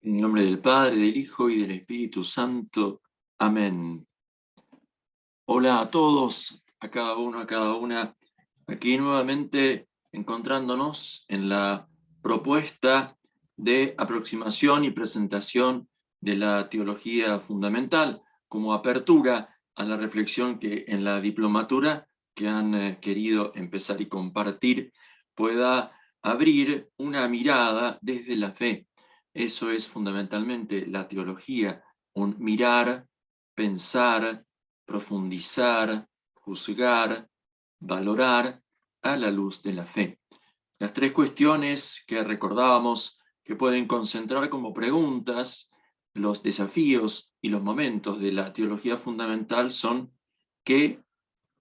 En nombre del Padre, del Hijo y del Espíritu Santo. Amén. Hola a todos, a cada uno, a cada una. Aquí nuevamente encontrándonos en la propuesta de aproximación y presentación de la teología fundamental como apertura a la reflexión que en la diplomatura que han querido empezar y compartir pueda abrir una mirada desde la fe. Eso es fundamentalmente la teología, un mirar, pensar, profundizar, juzgar, valorar a la luz de la fe. Las tres cuestiones que recordábamos que pueden concentrar como preguntas los desafíos y los momentos de la teología fundamental son qué,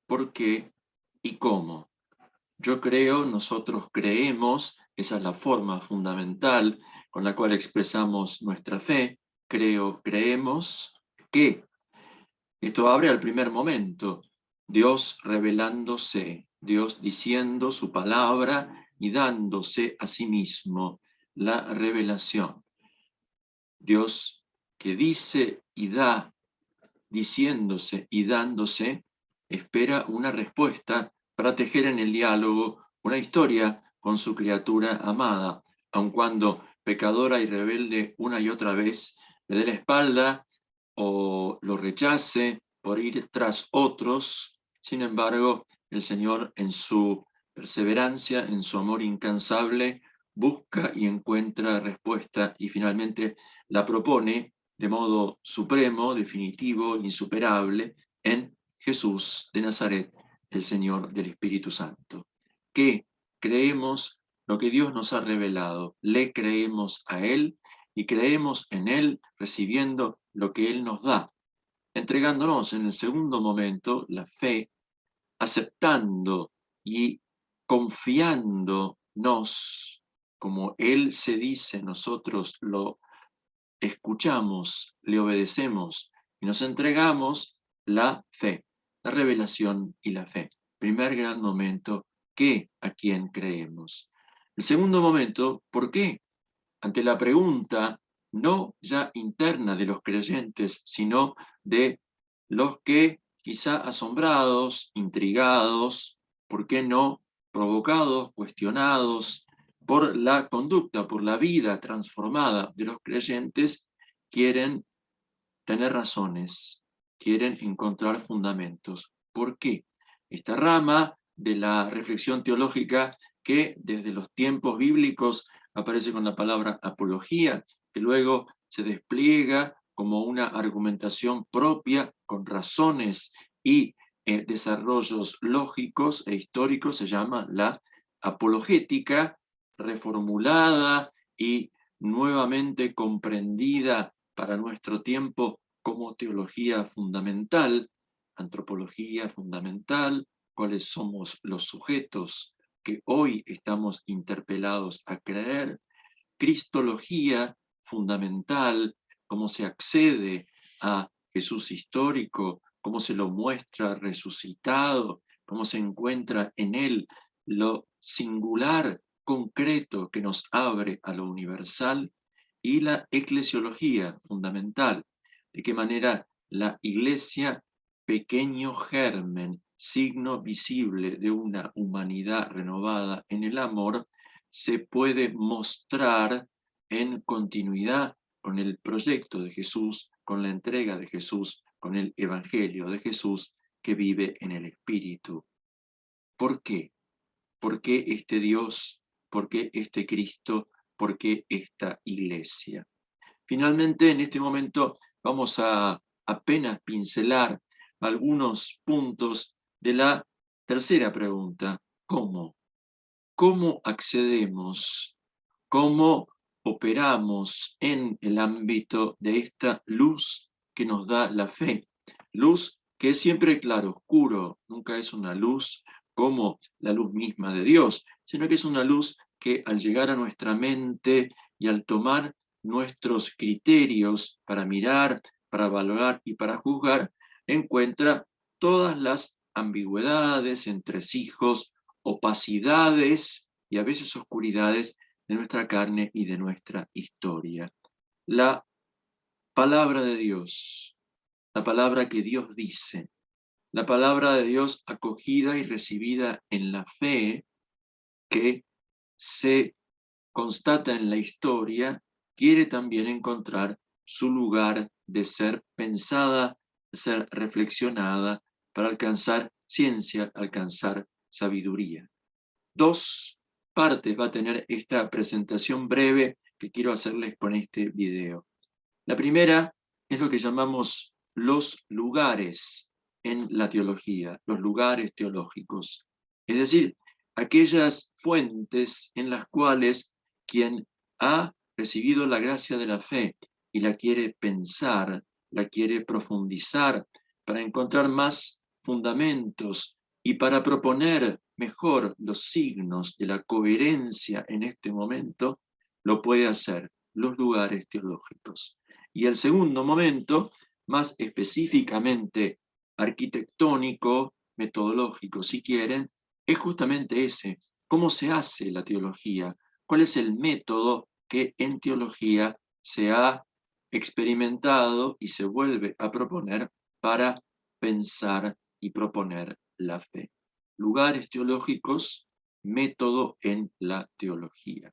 por qué y cómo. Yo creo, nosotros creemos, esa es la forma fundamental con la cual expresamos nuestra fe. Creo, creemos que. Esto abre al primer momento, Dios revelándose, Dios diciendo su palabra y dándose a sí mismo la revelación. Dios que dice y da, diciéndose y dándose, espera una respuesta para tejer en el diálogo una historia con su criatura amada, aun cuando pecadora y rebelde una y otra vez le dé la espalda o lo rechace por ir tras otros. Sin embargo, el Señor en su perseverancia, en su amor incansable, busca y encuentra respuesta y finalmente la propone de modo supremo, definitivo, insuperable, en Jesús de Nazaret, el Señor del Espíritu Santo. Que creemos lo que Dios nos ha revelado, le creemos a Él y creemos en Él recibiendo lo que Él nos da, entregándonos en el segundo momento la fe, aceptando y confiándonos, como Él se dice, nosotros lo escuchamos, le obedecemos y nos entregamos la fe, la revelación y la fe. Primer gran momento, ¿qué? ¿A quién creemos? El segundo momento, ¿por qué? Ante la pregunta no ya interna de los creyentes, sino de los que quizá asombrados, intrigados, ¿por qué no? Provocados, cuestionados por la conducta, por la vida transformada de los creyentes, quieren tener razones, quieren encontrar fundamentos. ¿Por qué? Esta rama de la reflexión teológica que desde los tiempos bíblicos aparece con la palabra apología, que luego se despliega como una argumentación propia con razones y desarrollos lógicos e históricos, se llama la apologética, reformulada y nuevamente comprendida para nuestro tiempo como teología fundamental, antropología fundamental, cuáles somos los sujetos que hoy estamos interpelados a creer, cristología fundamental, cómo se accede a Jesús histórico, cómo se lo muestra resucitado, cómo se encuentra en él lo singular, concreto que nos abre a lo universal, y la eclesiología fundamental, de qué manera la iglesia, pequeño germen, signo visible de una humanidad renovada en el amor, se puede mostrar en continuidad con el proyecto de Jesús, con la entrega de Jesús, con el evangelio de Jesús que vive en el Espíritu. ¿Por qué? ¿Por qué este Dios? ¿Por qué este Cristo? ¿Por qué esta iglesia? Finalmente, en este momento vamos a apenas pincelar algunos puntos de la tercera pregunta. ¿Cómo? ¿Cómo accedemos? ¿Cómo operamos en el ámbito de esta luz que nos da la fe? Luz que es siempre claroscuro, nunca es una luz como la luz misma de Dios, sino que es una luz que al llegar a nuestra mente y al tomar nuestros criterios para mirar, para valorar y para juzgar, encuentra todas las ambigüedades, entresijos, opacidades y a veces oscuridades de nuestra carne y de nuestra historia. la palabra de Dios, la palabra que Dios dice, la palabra de Dios acogida y recibida en la fe que se constata en la historia, quiere también encontrar su lugar de ser pensada, de ser reflexionada, para alcanzar ciencia, alcanzar sabiduría. Dos partes va a tener esta presentación breve que quiero hacerles con este video. La primera es lo que llamamos los lugares en la teología, los lugares teológicos. Es decir, aquellas fuentes en las cuales quien ha recibido la gracia de la fe y la quiere pensar, la quiere profundizar para encontrar más fundamentos y para proponer mejor los signos de la coherencia en este momento, lo puede hacer, los lugares teológicos. Y el segundo momento, más específicamente arquitectónico, metodológico, si quieren, es justamente ese. ¿Cómo se hace la teología? ¿Cuál es el método que en teología se ha experimentado y se vuelve a proponer para pensar y proponer la fe? Lugares teológicos, método en la teología.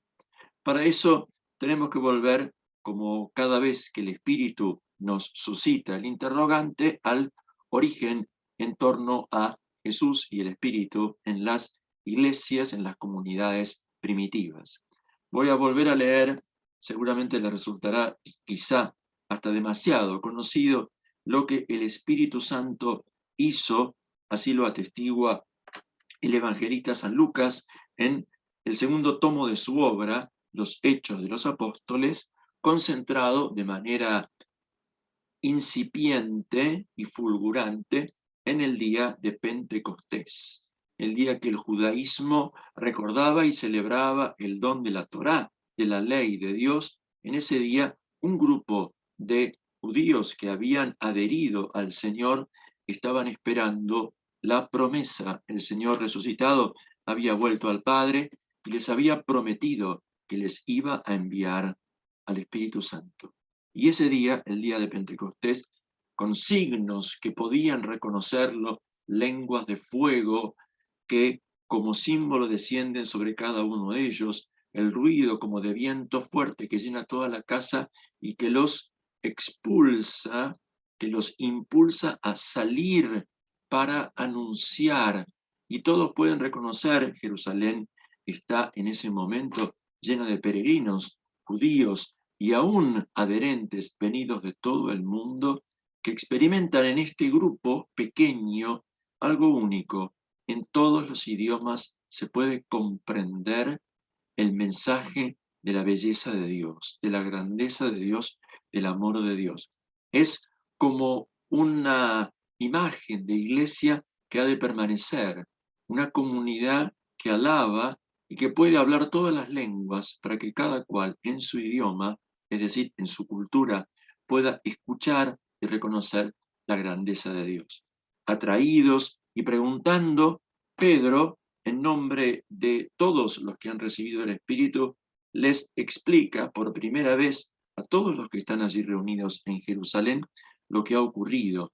Para eso tenemos que volver, como cada vez que el Espíritu nos suscita el interrogante, al origen en torno a Jesús y el Espíritu en las iglesias, en las comunidades primitivas. Voy a volver a leer, seguramente le resultará quizá hasta demasiado conocido, lo que el Espíritu Santo hizo, así lo atestigua el evangelista San Lucas en el segundo tomo de su obra, Los Hechos de los Apóstoles, concentrado de manera incipiente y fulgurante en el día de Pentecostés, el día que el judaísmo recordaba y celebraba el don de la Torá, de la ley de Dios. En ese día, un grupo de judíos que habían adherido al Señor estaban esperando la promesa. El Señor resucitado había vuelto al Padre y les había prometido que les iba a enviar al Espíritu Santo. Y ese día, el día de Pentecostés, con signos que podían reconocerlo, lenguas de fuego que como símbolo descienden sobre cada uno de ellos, el ruido como de viento fuerte que llena toda la casa y que los expulsa, que los impulsa a salir para anunciar. Y todos pueden reconocer, Jerusalén está en ese momento llena de peregrinos, judíos, y aún adherentes venidos de todo el mundo que experimentan en este grupo pequeño algo único. En todos los idiomas se puede comprender el mensaje de la belleza de Dios, de la grandeza de Dios, del amor de Dios. Es como una imagen de iglesia que ha de permanecer, una comunidad que alaba y que puede hablar todas las lenguas para que cada cual en su idioma, es decir, en su cultura, pueda escuchar y reconocer la grandeza de Dios. Atraídos y preguntando, Pedro, en nombre de todos los que han recibido el Espíritu, les explica por primera vez a todos los que están allí reunidos en Jerusalén lo que ha ocurrido,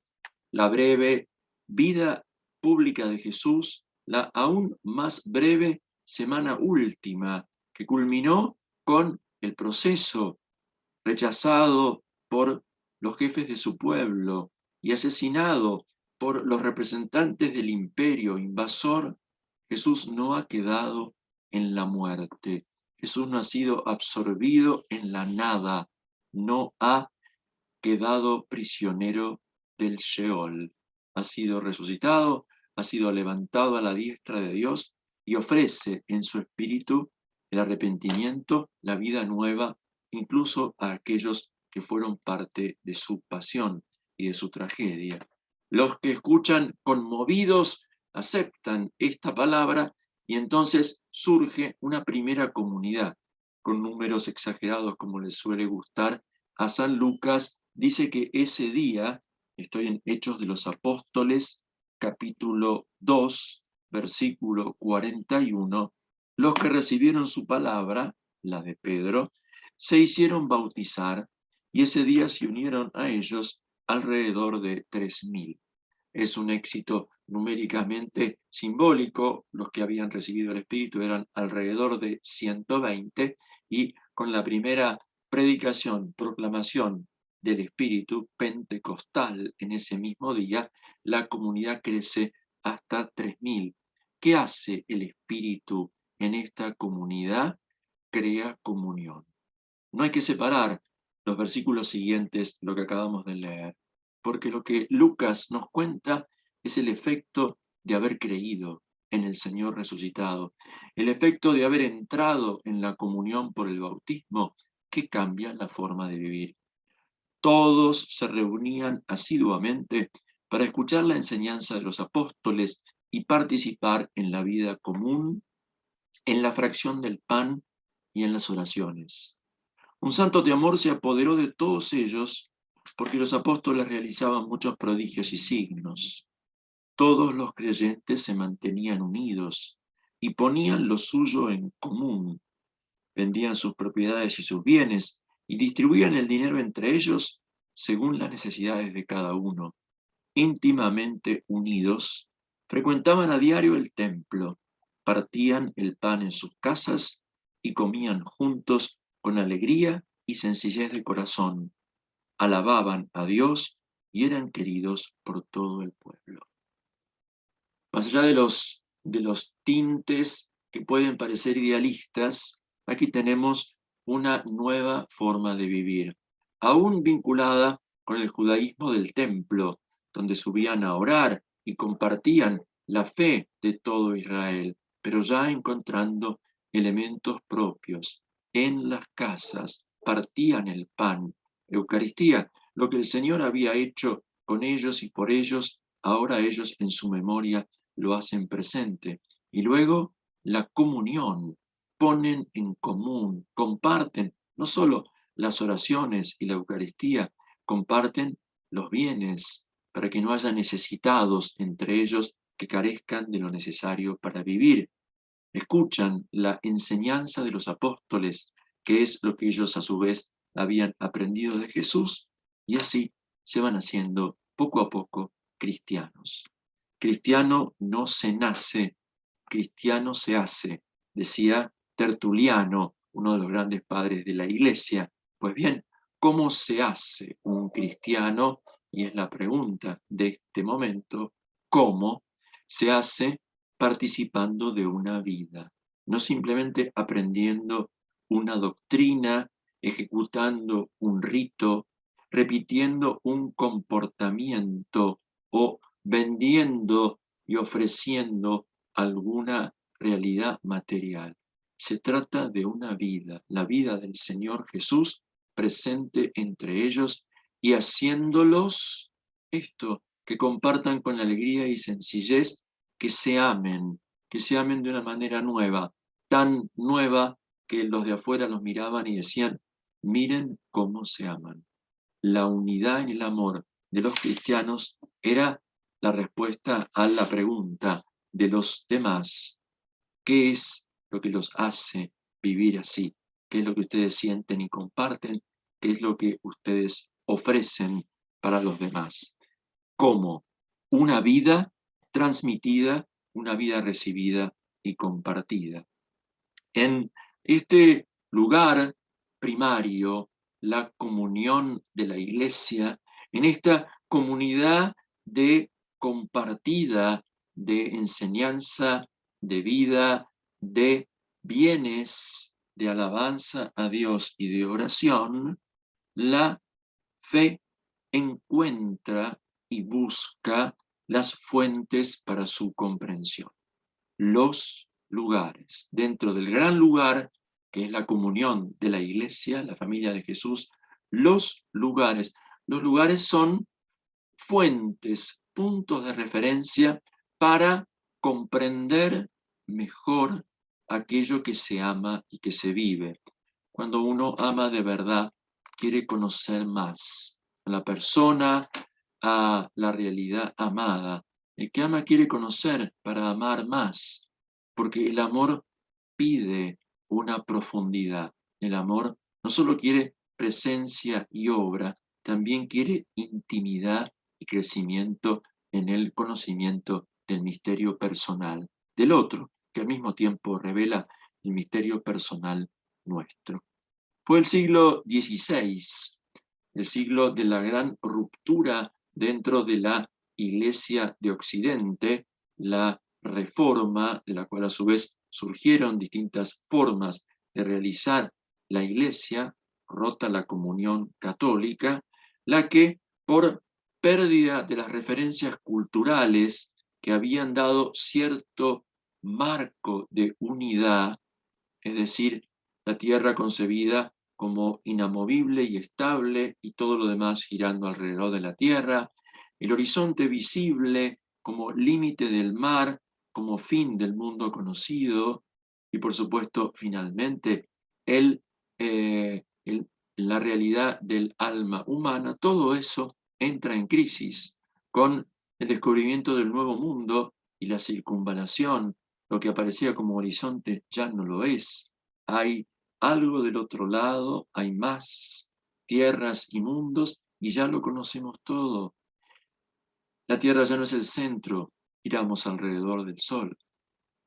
la breve vida pública de Jesús, la aún más breve semana última que culminó con el proceso rechazado por los jefes de su pueblo y asesinado por los representantes del imperio invasor. Jesús no ha quedado en la muerte. Jesús no ha sido absorbido en la nada. No ha quedado prisionero del Sheol. Ha sido resucitado, ha sido levantado a la diestra de Dios y ofrece en su espíritu el arrepentimiento, la vida nueva, incluso a aquellos que fueron parte de su pasión y de su tragedia. Los que escuchan conmovidos aceptan esta palabra y entonces surge una primera comunidad con números exagerados como les suele gustar a San Lucas. Dice que ese día, estoy en Hechos de los Apóstoles, capítulo 2, versículo 41, los que recibieron su palabra, la de Pedro, se hicieron bautizar y ese día se unieron a ellos alrededor de 3000. Es un éxito numéricamente simbólico. Los que habían recibido el Espíritu eran alrededor de 120, y con la primera predicación, proclamación del Espíritu pentecostal en ese mismo día, la comunidad crece hasta 3000. ¿Qué hace el Espíritu en esta comunidad? Crea comunión. No hay que separar los versículos siguientes de lo que acabamos de leer, porque lo que Lucas nos cuenta es el efecto de haber creído en el Señor resucitado, el efecto de haber entrado en la comunión por el bautismo, que cambia la forma de vivir. Todos se reunían asiduamente para escuchar la enseñanza de los apóstoles y participar en la vida común, en la fracción del pan y en las oraciones. Un santo de amor se apoderó de todos ellos, porque los apóstoles realizaban muchos prodigios y signos. Todos los creyentes se mantenían unidos y ponían lo suyo en común, vendían sus propiedades y sus bienes y distribuían el dinero entre ellos según las necesidades de cada uno. Íntimamente unidos, frecuentaban a diario el templo, partían el pan en sus casas y comían juntos con alegría y sencillez de corazón. Alababan a Dios y eran queridos por todo el pueblo. Más allá de los tintes que pueden parecer idealistas, aquí tenemos una nueva forma de vivir, aún vinculada con el judaísmo del templo, donde subían a orar y compartían la fe de todo Israel, pero ya encontrando elementos propios. En las casas partían el pan, Eucaristía, lo que el Señor había hecho con ellos y por ellos, ahora ellos en su memoria lo hacen presente. Y luego la comunión, ponen en común, comparten no solo las oraciones y la Eucaristía, comparten los bienes para que no haya necesitados entre ellos que carezcan de lo necesario para vivir. Escuchan la enseñanza de los apóstoles, que es lo que ellos a su vez habían aprendido de Jesús, y así se van haciendo poco a poco cristianos. Cristiano no se nace, cristiano se hace, decía Tertuliano, uno de los grandes padres de la Iglesia. Pues bien, ¿cómo se hace un cristiano? Y es la pregunta de este momento. ¿Cómo se hace? Participando de una vida, no simplemente aprendiendo una doctrina, ejecutando un rito, repitiendo un comportamiento o vendiendo y ofreciendo alguna realidad material. Se trata de una vida, la vida del Señor Jesús presente entre ellos y haciéndolos esto, que compartan con alegría y sencillez, que se amen de una manera nueva, tan nueva que los de afuera los miraban y decían, miren cómo se aman. La unidad en el amor de los cristianos era la respuesta a la pregunta de los demás: ¿qué es lo que los hace vivir así? ¿Qué es lo que ustedes sienten y comparten? ¿Qué es lo que ustedes ofrecen para los demás? ¿Cómo? Una vida transmitida, una vida recibida y compartida. En este lugar primario, la comunión de la Iglesia, en esta comunidad de compartida, de enseñanza, de vida, de bienes, de alabanza a Dios y de oración, la fe encuentra y busca las fuentes para su comprensión. Los lugares. Dentro del gran lugar, que es la comunión de la Iglesia, la familia de Jesús, los lugares. Los lugares son fuentes, puntos de referencia para comprender mejor aquello que se ama y que se vive. Cuando uno ama de verdad, quiere conocer más a la persona, a la realidad amada. El que ama quiere conocer para amar más, porque el amor pide una profundidad. El amor no solo quiere presencia y obra, también quiere intimidad y crecimiento en el conocimiento del misterio personal del otro, que al mismo tiempo revela el misterio personal nuestro. Fue el siglo XVI, el siglo de la gran ruptura dentro de la Iglesia de Occidente, la Reforma, de la cual a su vez surgieron distintas formas de realizar la Iglesia, rota la comunión católica, la que por pérdida de las referencias culturales que habían dado cierto marco de unidad, es decir, la Tierra concebida como inamovible y estable y todo lo demás girando alrededor de la Tierra, el horizonte visible como límite del mar, como fin del mundo conocido, y por supuesto, finalmente, el, eh, el- la realidad del alma humana, todo eso entra en crisis con el descubrimiento del nuevo mundo y la circunvalación. Lo que aparecía como horizonte ya no lo es. Hay algo del otro lado, hay más tierras y mundos y ya lo conocemos todo. La Tierra ya no es el centro, giramos alrededor del Sol.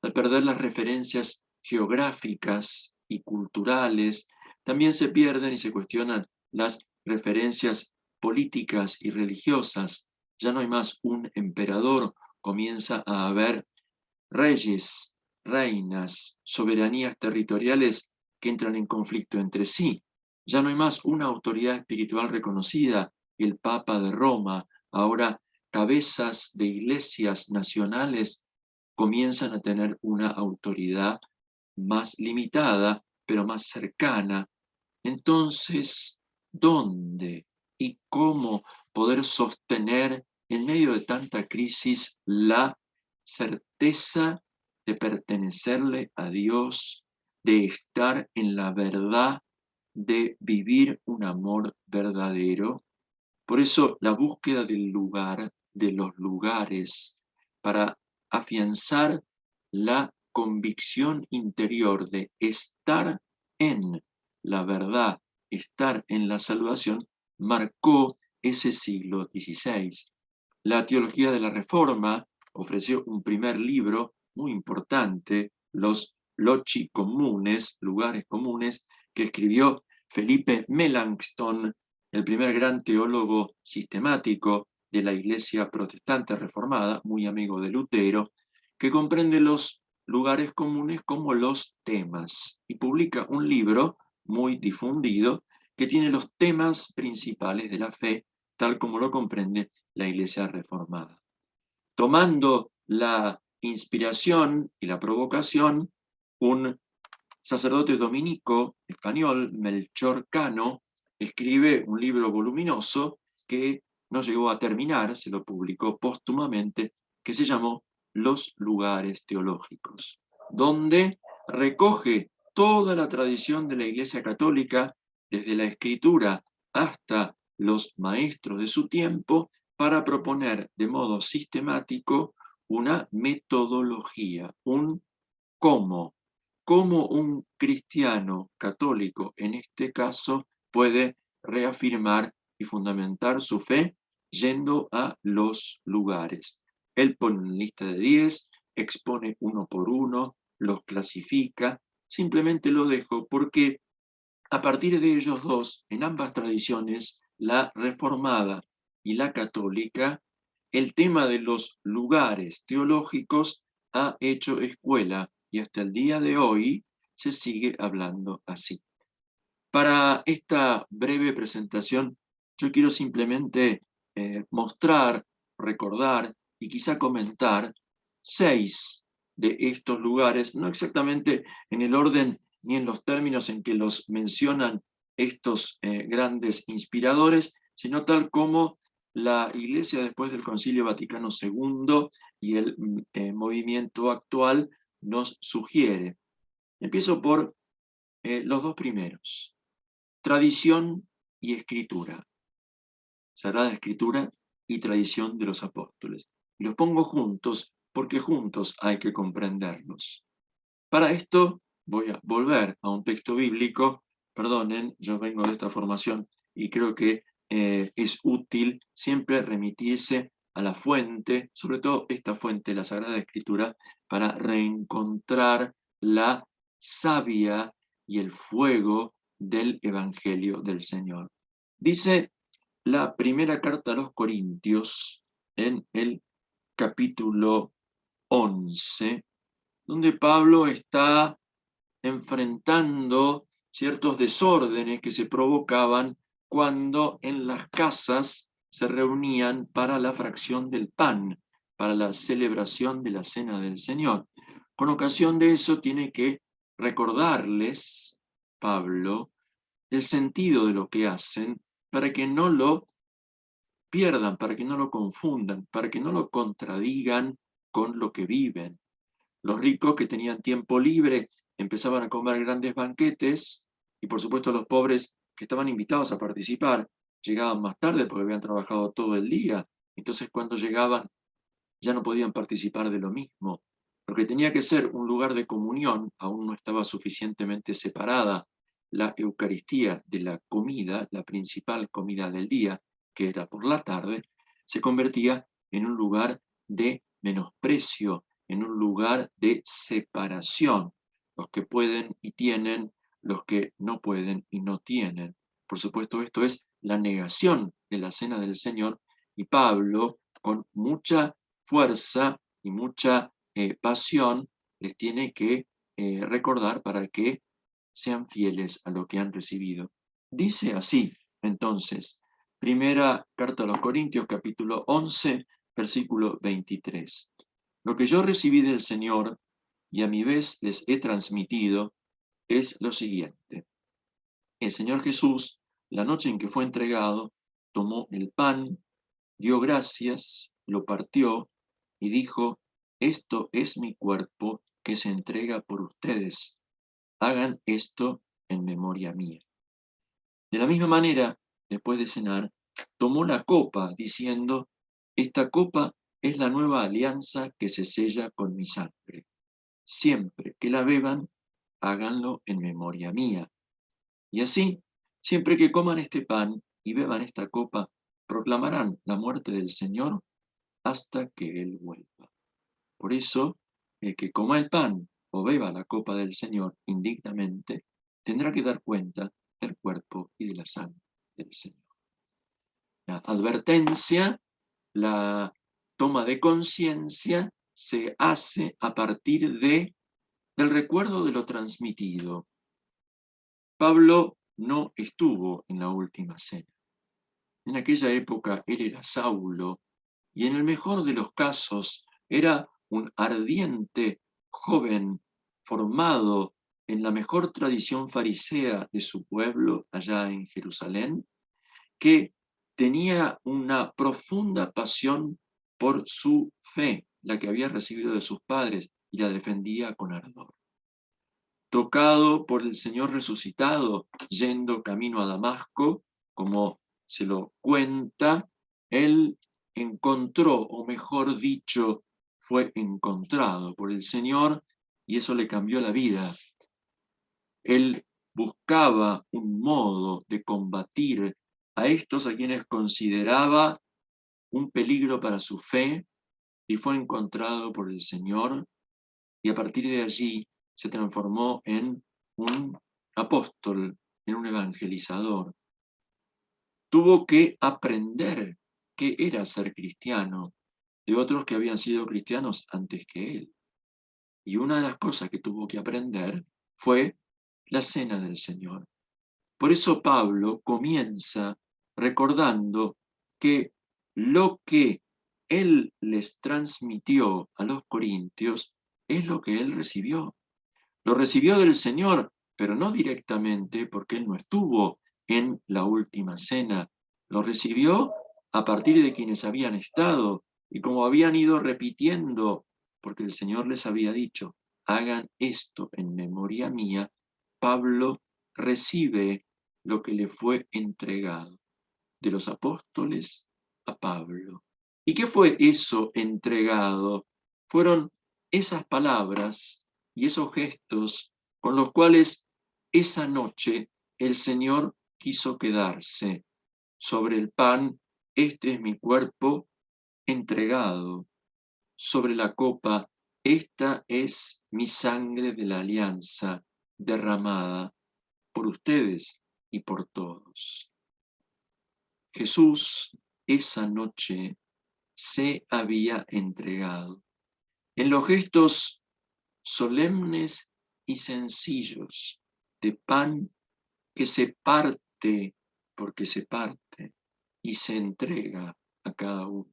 Al perder las referencias geográficas y culturales, también se pierden y se cuestionan las referencias políticas y religiosas. Ya no hay más un emperador, comienza a haber reyes, reinas, soberanías territoriales que entran en conflicto entre sí. Ya no hay más una autoridad espiritual reconocida, el Papa de Roma. Ahora cabezas de iglesias nacionales comienzan a tener una autoridad más limitada, pero más cercana. Entonces, ¿dónde y cómo poder sostener en medio de tanta crisis la certeza de pertenecerle a Dios, de estar en la verdad, de vivir un amor verdadero? Por eso la búsqueda del lugar, de los lugares, para afianzar la convicción interior de estar en la verdad, estar en la salvación, marcó ese siglo XVI. La teología de la Reforma ofreció un primer libro muy importante, los Loci Comunes, lugares comunes, que escribió Felipe Melanchthon, el primer gran teólogo sistemático de la Iglesia protestante reformada, muy amigo de Lutero, que comprende los lugares comunes como los temas y publica un libro muy difundido que tiene los temas principales de la fe, tal como lo comprende la Iglesia reformada. Tomando la inspiración y la provocación, un sacerdote dominico español, Melchor Cano, escribe un libro voluminoso que no llegó a terminar, se lo publicó póstumamente, que se llamó Los lugares teológicos, donde recoge toda la tradición de la Iglesia Católica, desde la Escritura hasta los maestros de su tiempo, para proponer de modo sistemático una metodología, un cómo un cristiano católico, en este caso, puede reafirmar y fundamentar su fe yendo a los lugares. Él pone una lista de 10, expone uno por uno, los clasifica, simplemente lo dejo porque a partir de ellos dos, en ambas tradiciones, la reformada y la católica, el tema de los lugares teológicos ha hecho escuela y hasta el día de hoy se sigue hablando así. Para esta breve presentación, yo quiero simplemente mostrar, recordar y quizá comentar 6 de estos lugares, no exactamente en el orden ni en los términos en que los mencionan estos grandes inspiradores, sino tal como la Iglesia después del Concilio Vaticano II y el movimiento actual nos sugiere. Empiezo por los dos primeros. Tradición y escritura. Sagrada Escritura y tradición de los apóstoles. Y los pongo juntos porque juntos hay que comprenderlos. Para esto voy a volver a un texto bíblico perdonen, yo vengo de esta formación y creo que es útil siempre remitirse a la fuente, sobre todo esta fuente, la Sagrada Escritura, para reencontrar la savia y el fuego del Evangelio del Señor. Dice la primera carta a los Corintios en el capítulo 11, donde Pablo está enfrentando ciertos desórdenes que se provocaban cuando en las casas se reunían para la fracción del pan, para la celebración de la cena del Señor. Con ocasión de eso tiene que recordarles, Pablo, el sentido de lo que hacen para que no lo pierdan, para que no lo confundan, para que no lo contradigan con lo que viven. Los ricos que tenían tiempo libre empezaban a comer grandes banquetes y por supuesto los pobres que estaban invitados a participar llegaban más tarde porque habían trabajado todo el día. Entonces cuando llegaban ya no podían participar de lo mismo. Lo que tenía que ser un lugar de comunión aún no estaba suficientemente separada la Eucaristía de la comida, la principal comida del día, que era por la tarde, se convertía en un lugar de menosprecio, en un lugar de separación. Los que pueden y tienen, los que no pueden y no tienen. Por supuesto, esto es la negación de la cena del Señor y Pablo, con mucha fuerza y mucha pasión, les tiene que recordar para que sean fieles a lo que han recibido. Dice así, entonces, primera carta a los Corintios, capítulo 11, versículo 23. Lo que yo recibí del Señor y a mi vez les he transmitido es lo siguiente. El Señor Jesús, la noche en que fue entregado, tomó el pan, dio gracias, lo partió y dijo, esto es mi cuerpo que se entrega por ustedes. Hagan esto en memoria mía. De la misma manera, después de cenar, tomó la copa diciendo, esta copa es la nueva alianza que se sella con mi sangre. Siempre que la beban, háganlo en memoria mía. Y así, siempre que coman este pan y beban esta copa, proclamarán la muerte del Señor hasta que Él vuelva. Por eso, el que coma el pan o beba la copa del Señor indignamente, tendrá que dar cuenta del cuerpo y de la sangre del Señor. La advertencia, la toma de conciencia se hace a partir del recuerdo de lo transmitido. Pablo no estuvo en la última cena. En aquella época él era Saulo y en el mejor de los casos era un ardiente joven formado en la mejor tradición farisea de su pueblo allá en Jerusalén, que tenía una profunda pasión por su fe, la que había recibido de sus padres, y la defendía con ardor. Tocado por el Señor resucitado, yendo camino a Damasco, como se lo cuenta, él encontró, o mejor dicho, fue encontrado por el Señor y eso le cambió la vida. Él buscaba un modo de combatir a estos a quienes consideraba un peligro para su fe y fue encontrado por el Señor y a partir de allí se transformó en un apóstol, en un evangelizador. Tuvo que aprender qué era ser cristiano de otros que habían sido cristianos antes que él. Y una de las cosas que tuvo que aprender fue la cena del Señor. Por eso Pablo comienza recordando que lo que él les transmitió a los corintios es lo que él recibió. Lo recibió del Señor, pero no directamente porque él no estuvo en la última cena. Lo recibió a partir de quienes habían estado y como habían ido repitiendo, porque el Señor les había dicho, hagan esto en memoria mía, Pablo recibe lo que le fue entregado de los apóstoles a Pablo. ¿Y qué fue eso entregado? Fueron esas palabras y esos gestos con los cuales esa noche el Señor quiso quedarse. Sobre el pan, este es mi cuerpo entregado. Sobre la copa, esta es mi sangre de la alianza derramada por ustedes y por todos. Jesús esa noche se había entregado. En los gestos solemnes y sencillos de pan que se parte porque se parte y se entrega a cada uno,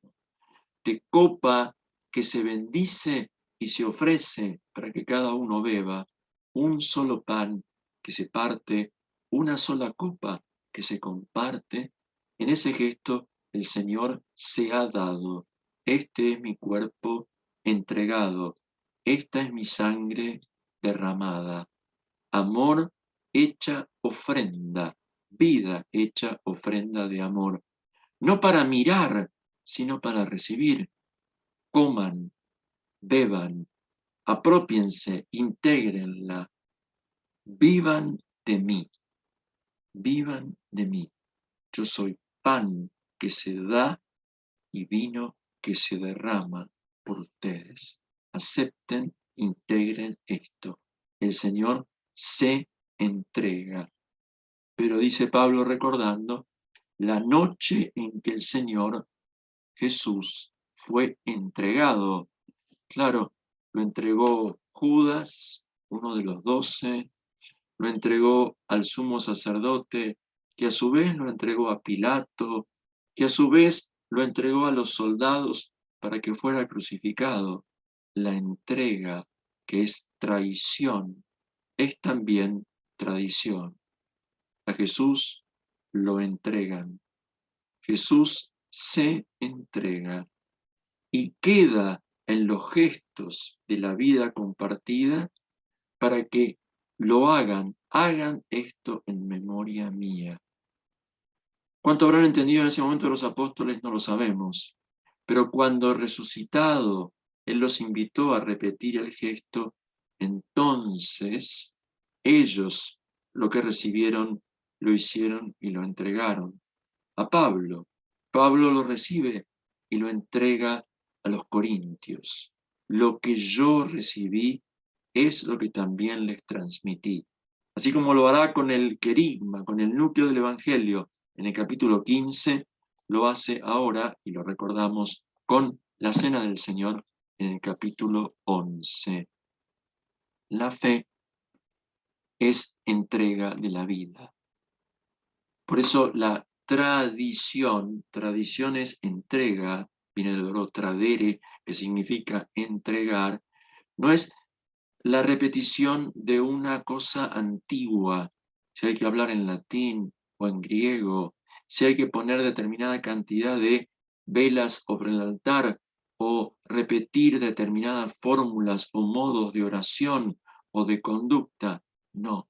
de copa que se bendice y se ofrece para que cada uno beba, un solo pan que se parte, una sola copa que se comparte. En ese gesto el Señor se ha dado. Este es mi cuerpo entregado, esta es mi sangre derramada. Amor hecha ofrenda, vida hecha ofrenda de amor. No para mirar, sino para recibir. Coman, beban, apropiense, intégrenla, vivan de mí, vivan de mí. Yo soy pan que se da y vino que se derrama por ustedes. Acepten, integren esto. El Señor se entrega. Pero dice Pablo recordando la noche en que el Señor Jesús fue entregado. Claro, lo entregó Judas, uno de los 12, lo entregó al sumo sacerdote, que a su vez lo entregó a Pilato, que a su vez lo entregó a los soldados para que fuera crucificado. La entrega, que es traición, es también tradición. A Jesús lo entregan. Jesús se entrega y queda en los gestos de la vida compartida para que lo hagan esto en memoria mía. ¿Cuánto habrán entendido en ese momento los apóstoles? No lo sabemos, pero cuando resucitado, Él los invitó a repetir el gesto, entonces ellos lo que recibieron lo hicieron y lo entregaron a Pablo. Pablo lo recibe y lo entrega a los corintios. Lo que yo recibí es lo que también les transmití. Así como lo hará con el querigma, con el núcleo del Evangelio, en el capítulo 15, lo hace ahora, y lo recordamos, con la Cena del Señor en el capítulo 11. La fe es entrega de la vida. Por eso la tradición es entrega, viene del oro tradere, que significa entregar, no es la repetición de una cosa antigua. Si hay que hablar en latín o en griego, si hay que poner determinada cantidad de velas sobre el altar o repetir determinadas fórmulas o modos de oración o de conducta, no.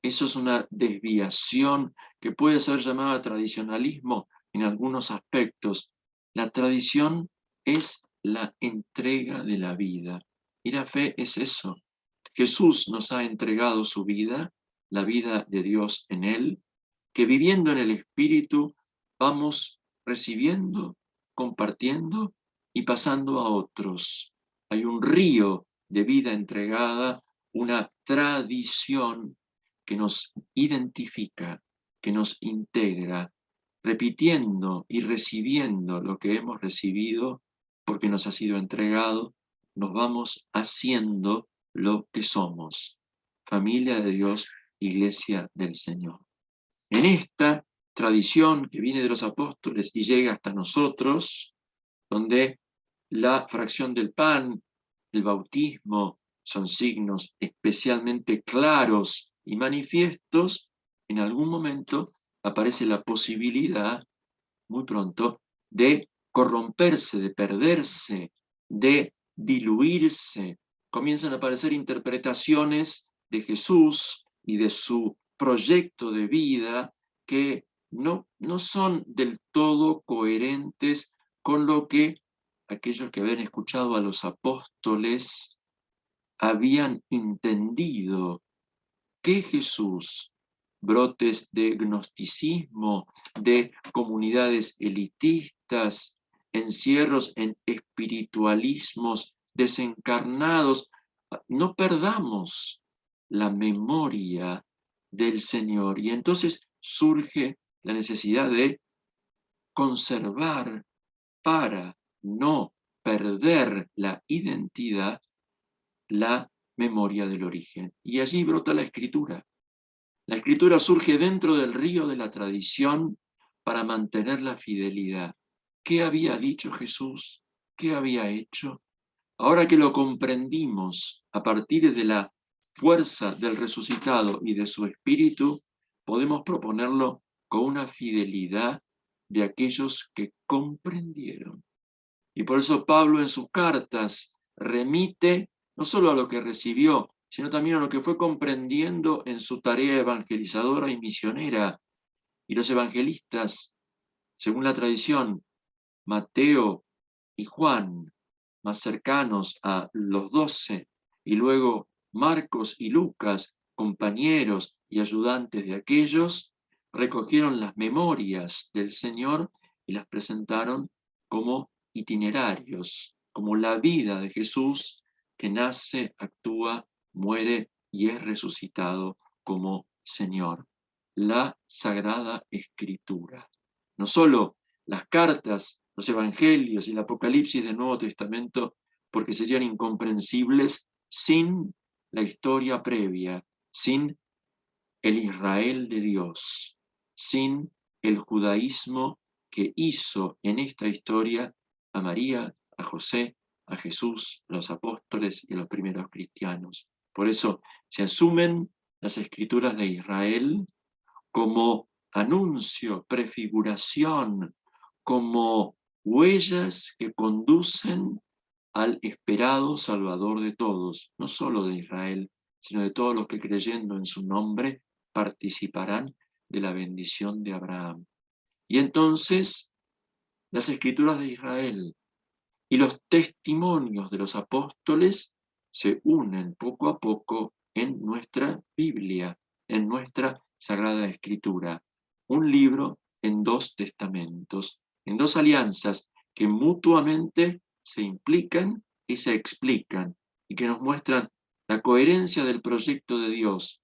Eso es una desviación que puede ser llamada tradicionalismo en algunos aspectos. La tradición es la entrega de la vida y la fe es eso. Jesús nos ha entregado su vida, la vida de Dios en Él, que viviendo en el Espíritu vamos recibiendo, compartiendo y pasando a otros. Hay un río de vida entregada, una tradición que nos identifica, que nos integra, repitiendo y recibiendo lo que hemos recibido porque nos ha sido entregado, nos vamos haciendo lo que somos, familia de Dios, iglesia del Señor. En esta tradición que viene de los apóstoles y llega hasta nosotros, donde la fracción del pan, el bautismo, son signos especialmente claros y manifiestos, en algún momento aparece la posibilidad, muy pronto, de corromperse, de perderse, de diluirse. Comienzan a aparecer interpretaciones de Jesús y de su proyecto de vida que no son del todo coherentes con lo que aquellos que habían escuchado a los apóstoles habían entendido que Jesús brotes de gnosticismo, de comunidades elitistas, encierros en espiritualismos desencarnados. No perdamos la memoria del Señor. Y entonces surge la necesidad de conservar para no perder la identidad, la memoria del origen. Y allí brota la escritura. La escritura surge dentro del río de la tradición para mantener la fidelidad. ¿Qué había dicho Jesús? ¿Qué había hecho? Ahora que lo comprendimos a partir de la fuerza del resucitado y de su espíritu, podemos proponerlo con una fidelidad de aquellos que comprendieron. Y por eso Pablo en sus cartas remite no solo a lo que recibió, sino también a lo que fue comprendiendo en su tarea evangelizadora y misionera. Y los evangelistas, según la tradición, Mateo y Juan, más cercanos a los 12, y luego Marcos y Lucas, compañeros y ayudantes de aquellos, recogieron las memorias del Señor y las presentaron como itinerarios, como la vida de Jesús que nace, actúa, muere y es resucitado como Señor. La Sagrada Escritura. No solo las cartas, los evangelios y el Apocalipsis del Nuevo Testamento, porque serían incomprensibles sin la historia previa, sin el Israel de Dios, sin el judaísmo que hizo en esta historia a María, a José, a Jesús, a los apóstoles y a los primeros cristianos. Por eso se asumen las escrituras de Israel como anuncio, prefiguración, como huellas que conducen al esperado Salvador de todos, no solo de Israel, sino de todos los que creyendo en su nombre participarán de la bendición de Abraham. Y entonces las escrituras de Israel y los testimonios de los apóstoles se unen poco a poco en nuestra Biblia, en nuestra Sagrada Escritura. Un libro en dos testamentos, en dos alianzas que mutuamente se implican y se explican y que nos muestran la coherencia del proyecto de Dios,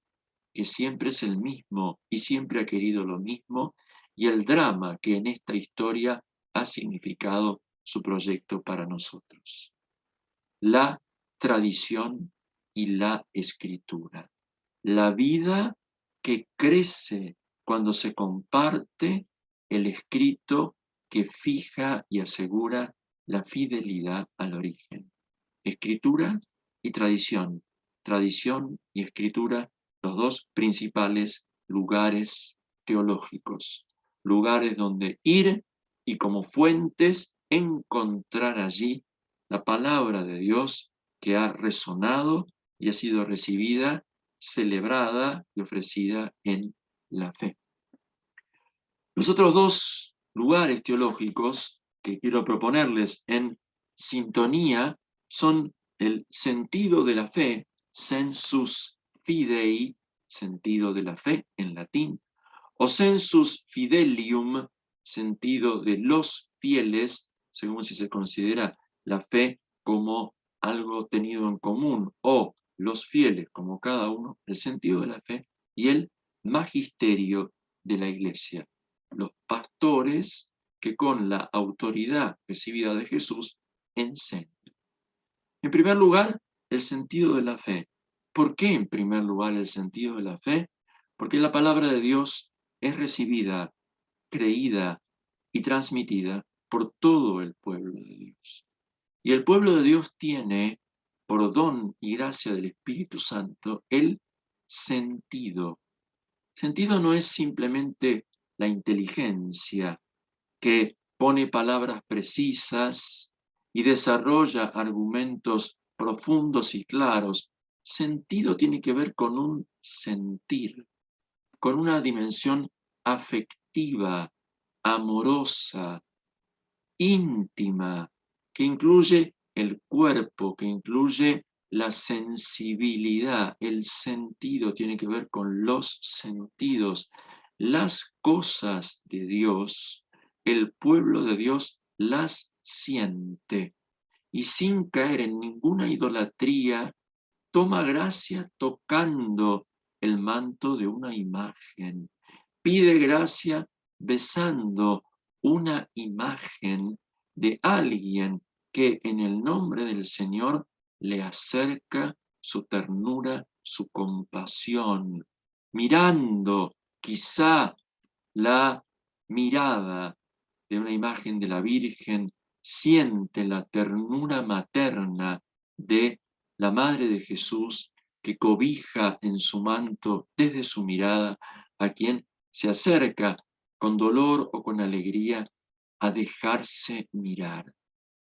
que siempre es el mismo y siempre ha querido lo mismo, y el drama que en esta historia ha significado su proyecto para nosotros. La tradición y la escritura. La vida que crece cuando se comparte el escrito que fija y asegura la fidelidad al origen. Escritura y tradición. Tradición y escritura, los dos principales lugares teológicos. Lugares donde ir y como fuentes encontrar allí la palabra de Dios que ha resonado y ha sido recibida, celebrada y ofrecida en la fe. Los otros dos lugares teológicos que quiero proponerles en sintonía son el sentido de la fe, sensus fidei, sentido de la fe en latín, o sensus fidelium, sentido de los fieles, según si se considera la fe como algo tenido en común, o los fieles como cada uno, el sentido de la fe y el magisterio de la Iglesia. Los pastores que con la autoridad recibida de Jesús enseñan. En primer lugar, el sentido de la fe. ¿Por qué en primer lugar el sentido de la fe? Porque la palabra de Dios es recibida, creída y transmitida por todo el pueblo de Dios. Y el pueblo de Dios tiene, por don y gracia del Espíritu Santo, el sentido. Sentido no es simplemente la inteligencia que pone palabras precisas y desarrolla argumentos profundos y claros. Sentido tiene que ver con un sentir, con una dimensión afectiva, amorosa, íntima, que incluye el cuerpo, que incluye la sensibilidad, el sentido, tiene que ver con los sentidos. Las cosas de Dios, el pueblo de Dios las siente y sin caer en ninguna idolatría, toma gracia tocando el manto de una imagen. Pide gracia besando una imagen de alguien que en el nombre del Señor le acerca su ternura, su compasión, mirando quizá la mirada de una imagen de la Virgen, siente la ternura materna de la Madre de Jesús que cobija en su manto desde su mirada a quien se acerca con dolor o con alegría a dejarse mirar.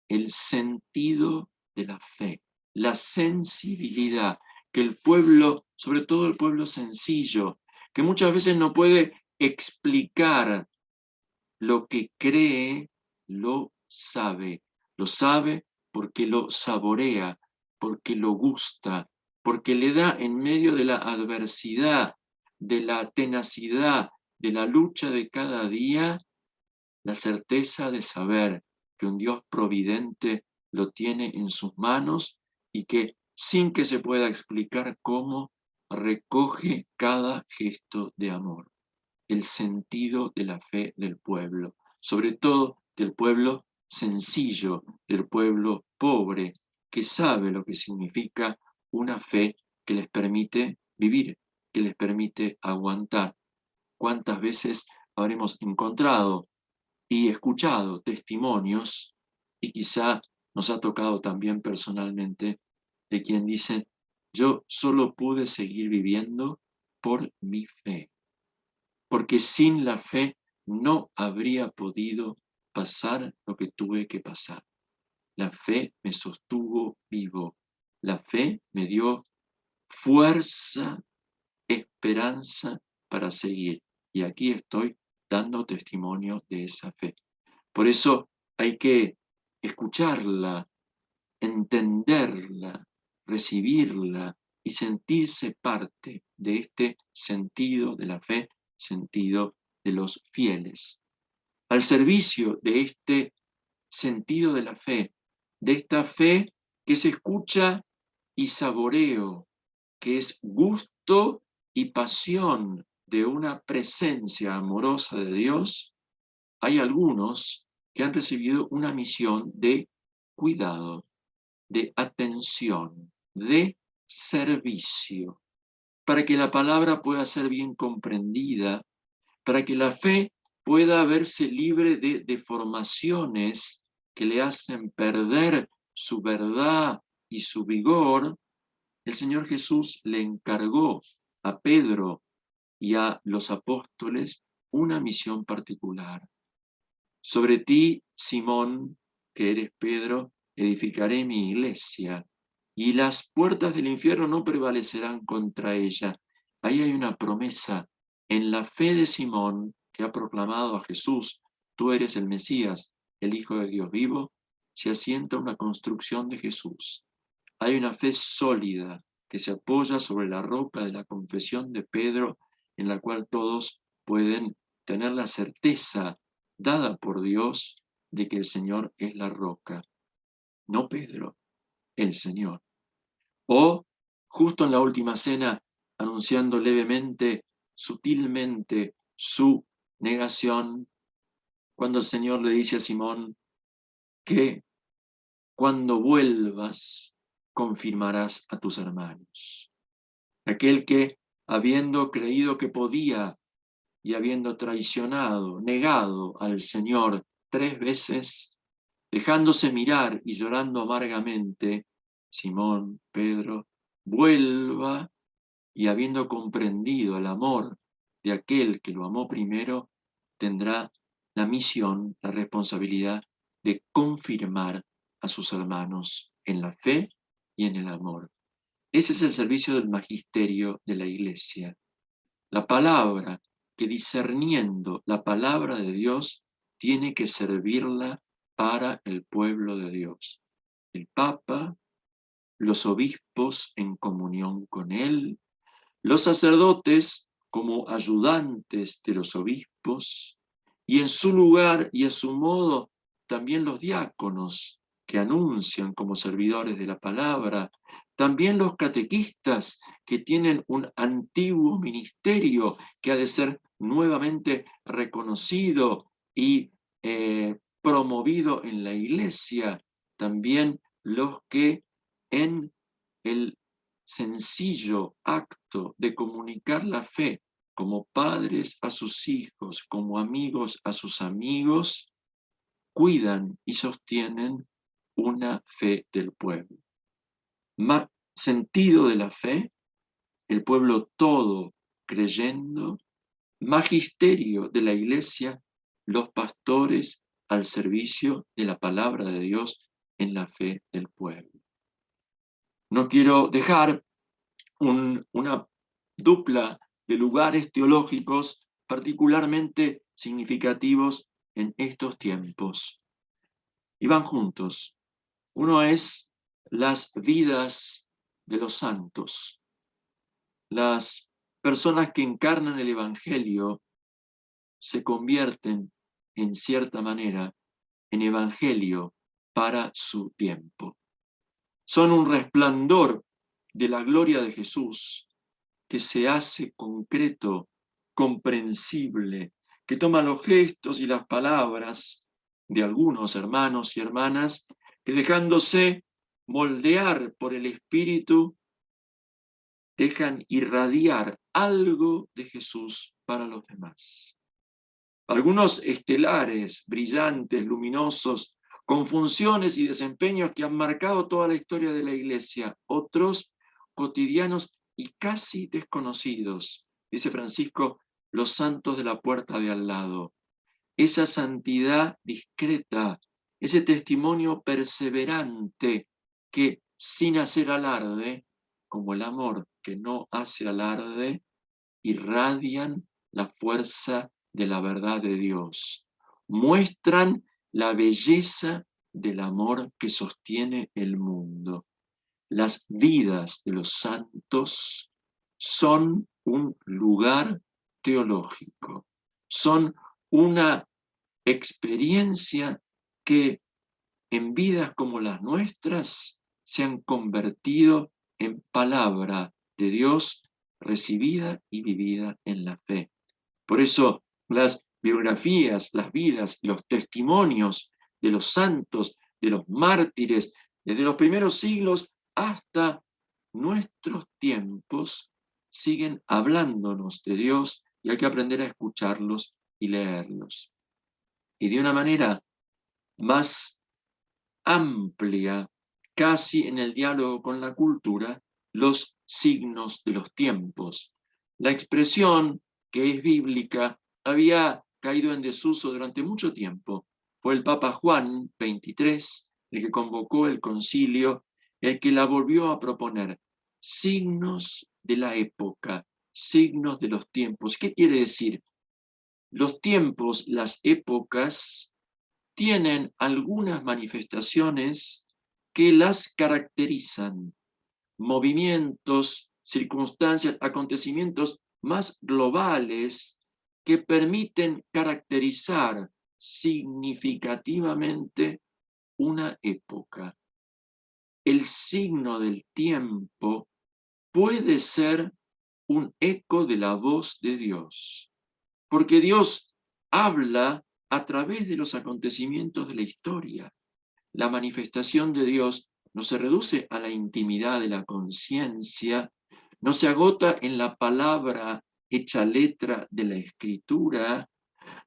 El sentido de la fe, la sensibilidad que el pueblo, sobre todo el pueblo sencillo, que muchas veces no puede explicar lo que cree, lo sabe porque lo saborea, porque lo gusta, porque le da en medio de la adversidad, de la tenacidad, de la lucha de cada día, la certeza de saber que un Dios providente lo tiene en sus manos y que sin que se pueda explicar cómo, recoge cada gesto de amor. El sentido de la fe del pueblo, sobre todo del pueblo sencillo, del pueblo pobre, que sabe lo que significa una fe que les permite vivir, que les permite aguantar. ¿Cuántas veces habremos encontrado y escuchado testimonios, y quizá nos ha tocado también personalmente, de quien dice, yo solo pude seguir viviendo por mi fe, porque sin la fe no habría podido pasar lo que tuve que pasar. La fe me sostuvo vivo, la fe me dio fuerza, esperanza para seguir. Y aquí estoy dando testimonio de esa fe. Por eso hay que escucharla, entenderla, recibirla y sentirse parte de este sentido de la fe, sentido de los fieles. Al servicio de este sentido de la fe, de esta fe que se escucha y saboreo, que es gusto y pasión de una presencia amorosa de Dios, hay algunos que han recibido una misión de cuidado, de atención, de servicio, para que la palabra pueda ser bien comprendida, para que la fe pueda verse libre de deformaciones que le hacen perder su verdad y su vigor. El Señor Jesús le encargó a Pedro y a los apóstoles una misión particular. Sobre ti, Simón, que eres Pedro, edificaré mi iglesia, y las puertas del infierno no prevalecerán contra ella. Ahí hay una promesa. En la fe de Simón, que ha proclamado a Jesús, tú eres el Mesías, el Hijo de Dios vivo, se asienta una construcción de Jesús. Hay una fe sólida que se apoya sobre la roca de la confesión de Pedro, en la cual todos pueden tener la certeza dada por Dios de que el Señor es la roca, no Pedro, el Señor. O justo en la última cena, anunciando levemente, sutilmente, su negación, cuando el Señor le dice a Simón que cuando vuelvas confirmarás a tus hermanos. Aquel que, habiendo creído que podía y habiendo traicionado, negado al Señor 3 veces, dejándose mirar y llorando amargamente, Simón, Pedro, vuelva y habiendo comprendido el amor de aquel que lo amó primero, tendrá la misión, la responsabilidad de confirmar a sus hermanos en la fe y en el amor. Ese es el servicio del magisterio de la Iglesia. La palabra que discerniendo la palabra de Dios tiene que servirla para el pueblo de Dios. El Papa, los obispos en comunión con él, los sacerdotes como ayudantes de los obispos, y en su lugar y a su modo también los diáconos que anuncian como servidores de la palabra, también los catequistas que tienen un antiguo ministerio que ha de ser nuevamente reconocido y promovido en la iglesia, también los que en el sencillo acto de comunicar la fe como padres a sus hijos, como amigos a sus amigos, cuidan y sostienen una fe del pueblo. Más sentido de la fe, el pueblo todo creyendo, magisterio de la iglesia, los pastores al servicio de la palabra de Dios en la fe del pueblo. No quiero dejar una dupla de lugares teológicos particularmente significativos en estos tiempos. Y van juntos. Uno es las vidas de los santos. Las personas que encarnan el Evangelio se convierten, en cierta manera, en Evangelio para su tiempo. Son un resplandor de la gloria de Jesús que se hace concreto, comprensible, que toma los gestos y las palabras de algunos hermanos y hermanas que dejándose moldear por el Espíritu, dejan irradiar algo de Jesús para los demás. Algunos estelares, brillantes, luminosos, con funciones y desempeños que han marcado toda la historia de la Iglesia, otros cotidianos y casi desconocidos. Dice Francisco, los santos de la puerta de al lado. Esa santidad discreta, ese testimonio perseverante que sin hacer alarde, como el amor que no hace alarde, irradian la fuerza de la verdad de Dios. Muestran la belleza del amor que sostiene el mundo. Las vidas de los santos son un lugar teológico, son una experiencia que en vidas como las nuestras se han convertido en palabra de Dios recibida y vivida en la fe. Por eso las biografías, las vidas, los testimonios de los santos, de los mártires, desde los primeros siglos hasta nuestros tiempos, siguen hablándonos de Dios y hay que aprender a escucharlos y leerlos. Y de una manera más amplia, casi en el diálogo con la cultura, los signos de los tiempos. La expresión, que es bíblica, había caído en desuso durante mucho tiempo. Fue el Papa Juan XXIII el que convocó el concilio, el que la volvió a proponer. Signos de la época, signos de los tiempos. ¿Qué quiere decir? Los tiempos, las épocas, tienen algunas manifestaciones que las caracterizan, movimientos, circunstancias, acontecimientos más globales que permiten caracterizar significativamente una época. El signo del tiempo puede ser un eco de la voz de Dios, porque Dios habla a través de los acontecimientos de la historia. La manifestación de Dios no se reduce a la intimidad de la conciencia, no se agota en la palabra hecha letra de la Escritura,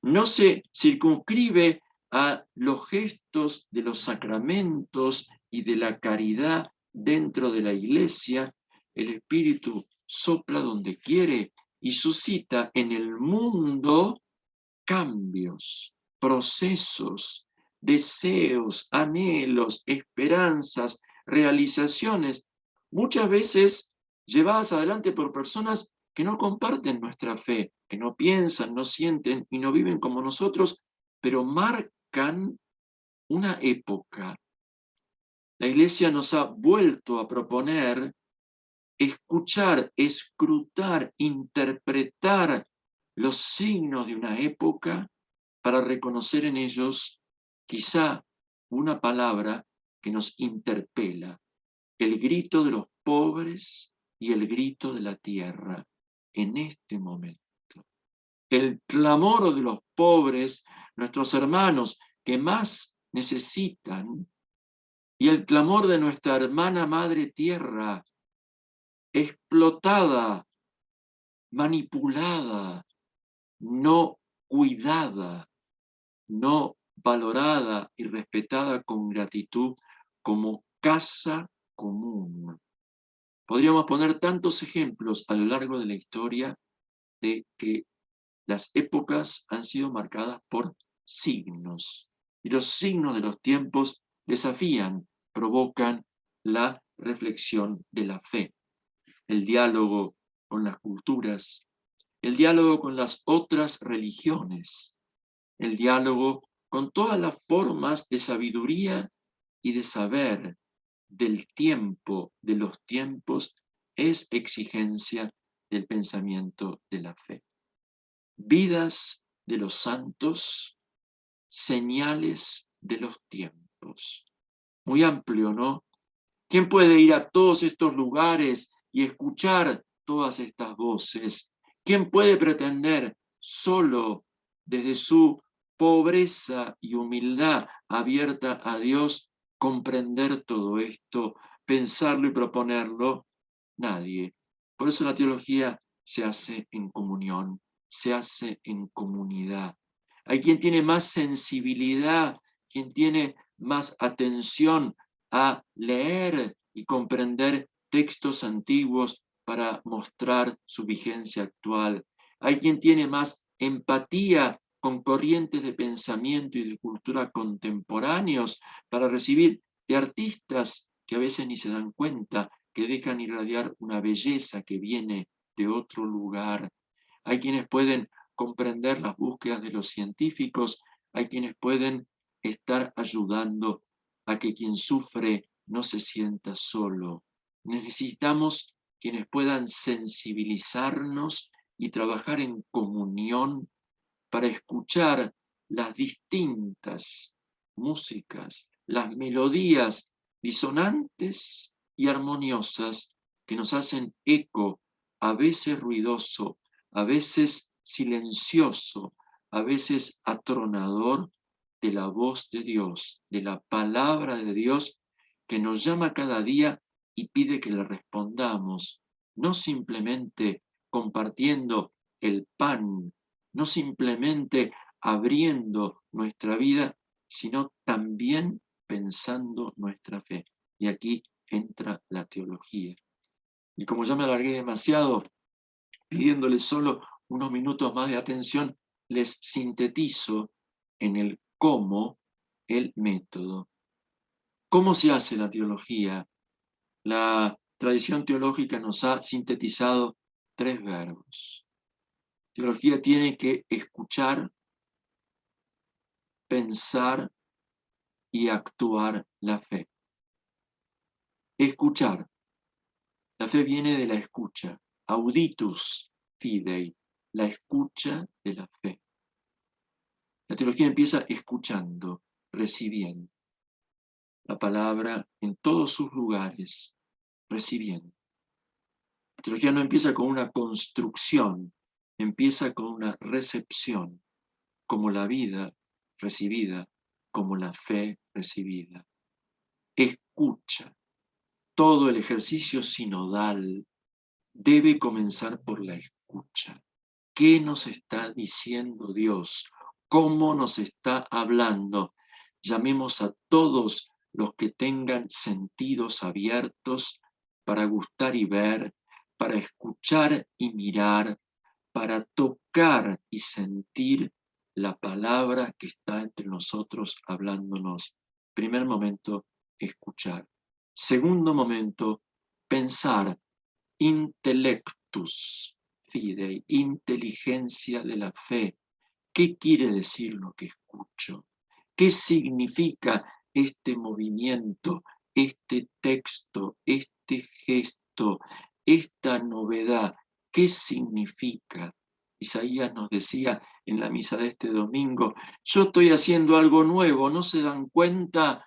no se circunscribe a los gestos de los sacramentos y de la caridad dentro de la iglesia. El Espíritu sopla donde quiere y suscita en el mundo cambios, procesos, deseos, anhelos, esperanzas, realizaciones, muchas veces llevadas adelante por personas que no comparten nuestra fe, que no piensan, no sienten y no viven como nosotros, pero marcan una época, La Iglesia nos ha vuelto a proponer escuchar, escrutar, interpretar los signos de una época para reconocer en ellos quizá una palabra que nos interpela, el grito de los pobres y el grito de la tierra en este momento. El clamor de los pobres, nuestros hermanos que más necesitan, y el clamor de nuestra hermana madre tierra, explotada, manipulada, no cuidada, no valorada y respetada con gratitud como casa común. Podríamos poner tantos ejemplos a lo largo de la historia de que las épocas han sido marcadas por signos, y los signos de los tiempos desafían, provocan la reflexión de la fe, el diálogo con las culturas, el diálogo con las otras religiones, el diálogo con todas las formas de sabiduría y de saber del tiempo, de los tiempos, es exigencia del pensamiento de la fe. Vidas de los santos, señales de los tiempos. Muy amplio, ¿no? ¿Quién puede ir a todos estos lugares y escuchar todas estas voces? ¿Quién puede pretender solo desde su pobreza y humildad abierta a Dios comprender todo esto, pensarlo y proponerlo? Nadie. Por eso la teología se hace en comunión, se hace en comunidad. Hay quien tiene más sensibilidad, quien tiene más atención a leer y comprender textos antiguos para mostrar su vigencia actual. Hay quien tiene más empatía con corrientes de pensamiento y de cultura contemporáneos para recibir de artistas que a veces ni se dan cuenta, que dejan irradiar una belleza que viene de otro lugar. Hay quienes pueden comprender las búsquedas de los científicos, hay quienes pueden estar ayudando a que quien sufre no se sienta solo. Necesitamos quienes puedan sensibilizarnos y trabajar en comunión para escuchar las distintas músicas, las melodías disonantes y armoniosas que nos hacen eco, a veces ruidoso, a veces silencioso, a veces atronador, de la voz de Dios, de la palabra de Dios que nos llama cada día y pide que le respondamos, no simplemente compartiendo el pan, no simplemente abriendo nuestra vida, sino también pensando nuestra fe. Y aquí entra la teología. Y como ya me alargué demasiado, pidiéndoles solo unos minutos más de atención, les sintetizo en el cómo el método. ¿Cómo se hace la teología? La tradición teológica nos ha sintetizado 3 verbos. Teología tiene que escuchar, pensar y actuar la fe. Escuchar. La fe viene de la escucha. Auditus fidei, la escucha de la fe. La teología empieza escuchando, recibiendo la palabra en todos sus lugares, recibiendo. La teología no empieza con una construcción, empieza con una recepción, como la vida recibida, como la fe recibida. Escucha. Todo el ejercicio sinodal debe comenzar por la escucha. ¿Qué nos está diciendo Dios? ¿Cómo nos está hablando? Llamemos a todos los que tengan sentidos abiertos para gustar y ver, para escuchar y mirar, para tocar y sentir la palabra que está entre nosotros hablándonos. Primer momento, escuchar. Segundo momento, pensar. Intellectus fidei, inteligencia de la fe. ¿Qué quiere decir lo que escucho? ¿Qué significa este movimiento, este texto, este gesto, esta novedad, ¿qué significa? Isaías nos decía en la misa de este domingo, yo estoy haciendo algo nuevo, ¿no se dan cuenta?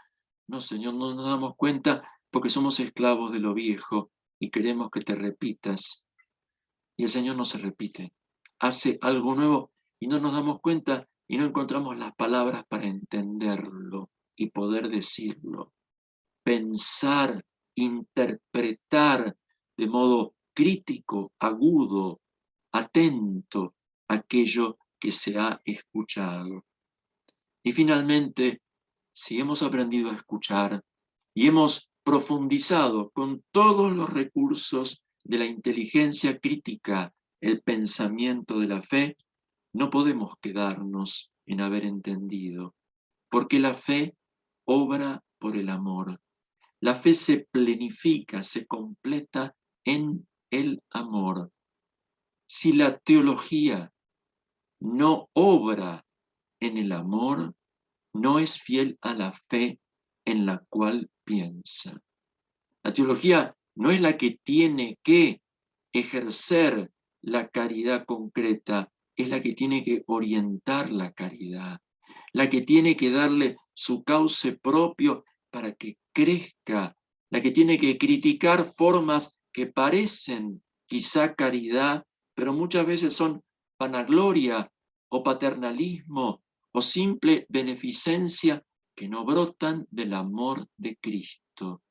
No, Señor, no nos damos cuenta porque somos esclavos de lo viejo y queremos que te repitas. Y el Señor no se repite, hace algo nuevo y no nos damos cuenta y no encontramos las palabras para entenderlo y poder decirlo. Pensar, interpretar de modo crítico, agudo, atento aquello que se ha escuchado. Y finalmente, si hemos aprendido a escuchar y hemos profundizado con todos los recursos de la inteligencia crítica, el pensamiento de la fe, no podemos quedarnos en haber entendido, porque la fe obra por el amor. La fe se plenifica, se completa en el amor. Si la teología no obra en el amor, no es fiel a la fe en la cual piensa. La teología no es la que tiene que ejercer la caridad concreta, es la que tiene que orientar la caridad, la que tiene que darle su cauce propio para que crezca, la que tiene que criticar formas que parecen quizá caridad, pero muchas veces son vanagloria o paternalismo o simple beneficencia que no brotan del amor de Cristo.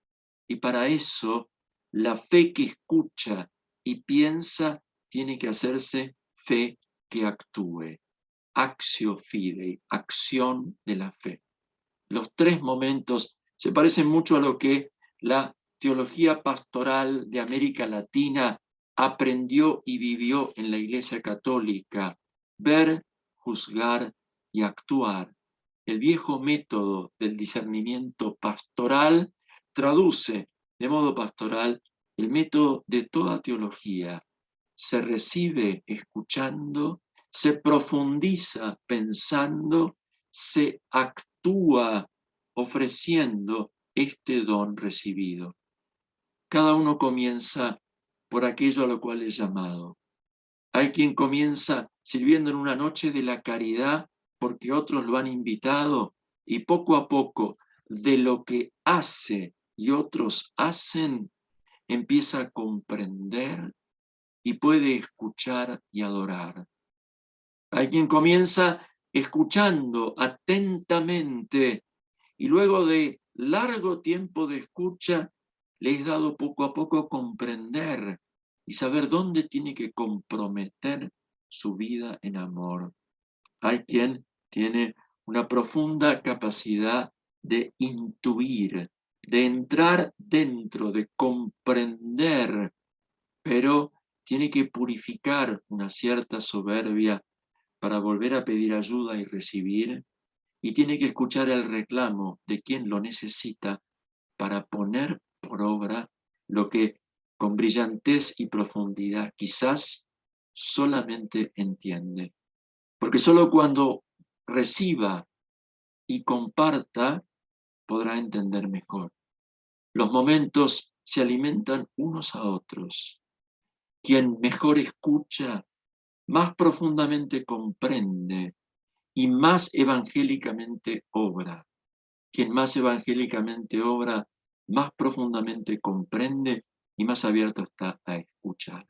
Y para eso, la fe que escucha y piensa tiene que hacerse fe que actúe. Actio fidei, acción de la fe. Los tres momentos se parecen mucho a lo que la teología pastoral de América Latina aprendió y vivió en la Iglesia Católica. Ver, juzgar y actuar. El viejo método del discernimiento pastoral traduce de modo pastoral el método de toda teología. Se recibe escuchando, se profundiza pensando, se actúa ofreciendo este don recibido. Cada uno comienza por aquello a lo cual es llamado. Hay quien comienza sirviendo en una noche de la caridad porque otros lo han invitado y poco a poco de lo que hace y otros hacen, empieza a comprender y puede escuchar y adorar. Hay quien comienza escuchando atentamente y luego de largo tiempo de escucha le es dado poco a poco comprender y saber dónde tiene que comprometer su vida en amor. Hay quien tiene una profunda capacidad de intuir, de entrar dentro, de comprender, pero tiene que purificar una cierta soberbia para volver a pedir ayuda y recibir, y tiene que escuchar el reclamo de quien lo necesita para poner por obra lo que con brillantez y profundidad quizás solamente entiende. Porque solo cuando reciba y comparta podrá entender mejor. Los momentos se alimentan unos a otros. Quien mejor escucha, más profundamente comprende y más evangélicamente obra. Quien más evangélicamente obra, más profundamente comprende y más abierto está a escuchar.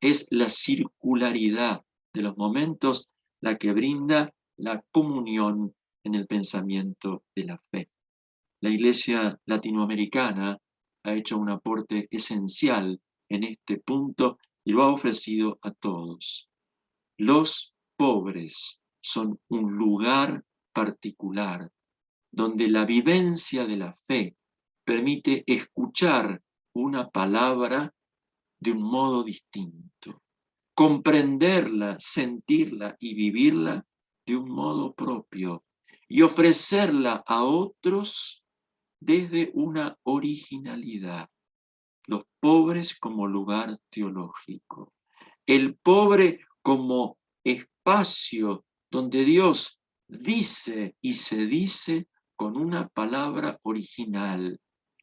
Es la circularidad de los momentos la que brinda la comunión en el pensamiento de la fe. La Iglesia latinoamericana ha hecho un aporte esencial en este punto y lo ha ofrecido a todos. Los pobres son un lugar particular donde la vivencia de la fe permite escuchar una palabra de un modo distinto, comprenderla, sentirla y vivirla de un modo propio y ofrecerla a otros desde una originalidad. Los pobres como lugar teológico, el pobre como espacio donde Dios dice y se dice con una palabra original,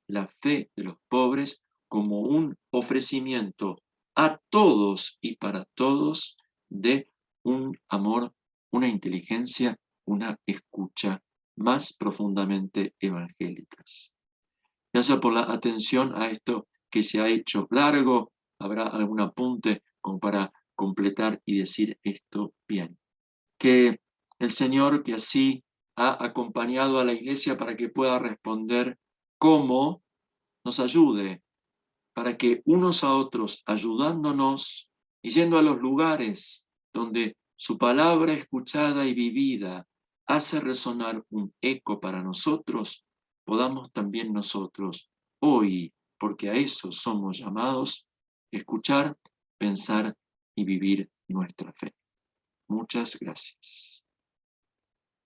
la fe de los pobres como un ofrecimiento a todos y para todos de un amor, una inteligencia, una escucha más profundamente evangélicas. Gracias por la atención a esto que se ha hecho largo. Habrá algún apunte como para completar y decir esto bien. Que el Señor, que así ha acompañado a la Iglesia para que pueda responder cómo, nos ayude para que unos a otros, ayudándonos y yendo a los lugares donde su palabra escuchada y vivida hace resonar un eco para nosotros, podamos también nosotros hoy, porque a eso somos llamados, escuchar, pensar y vivir nuestra fe. Muchas gracias.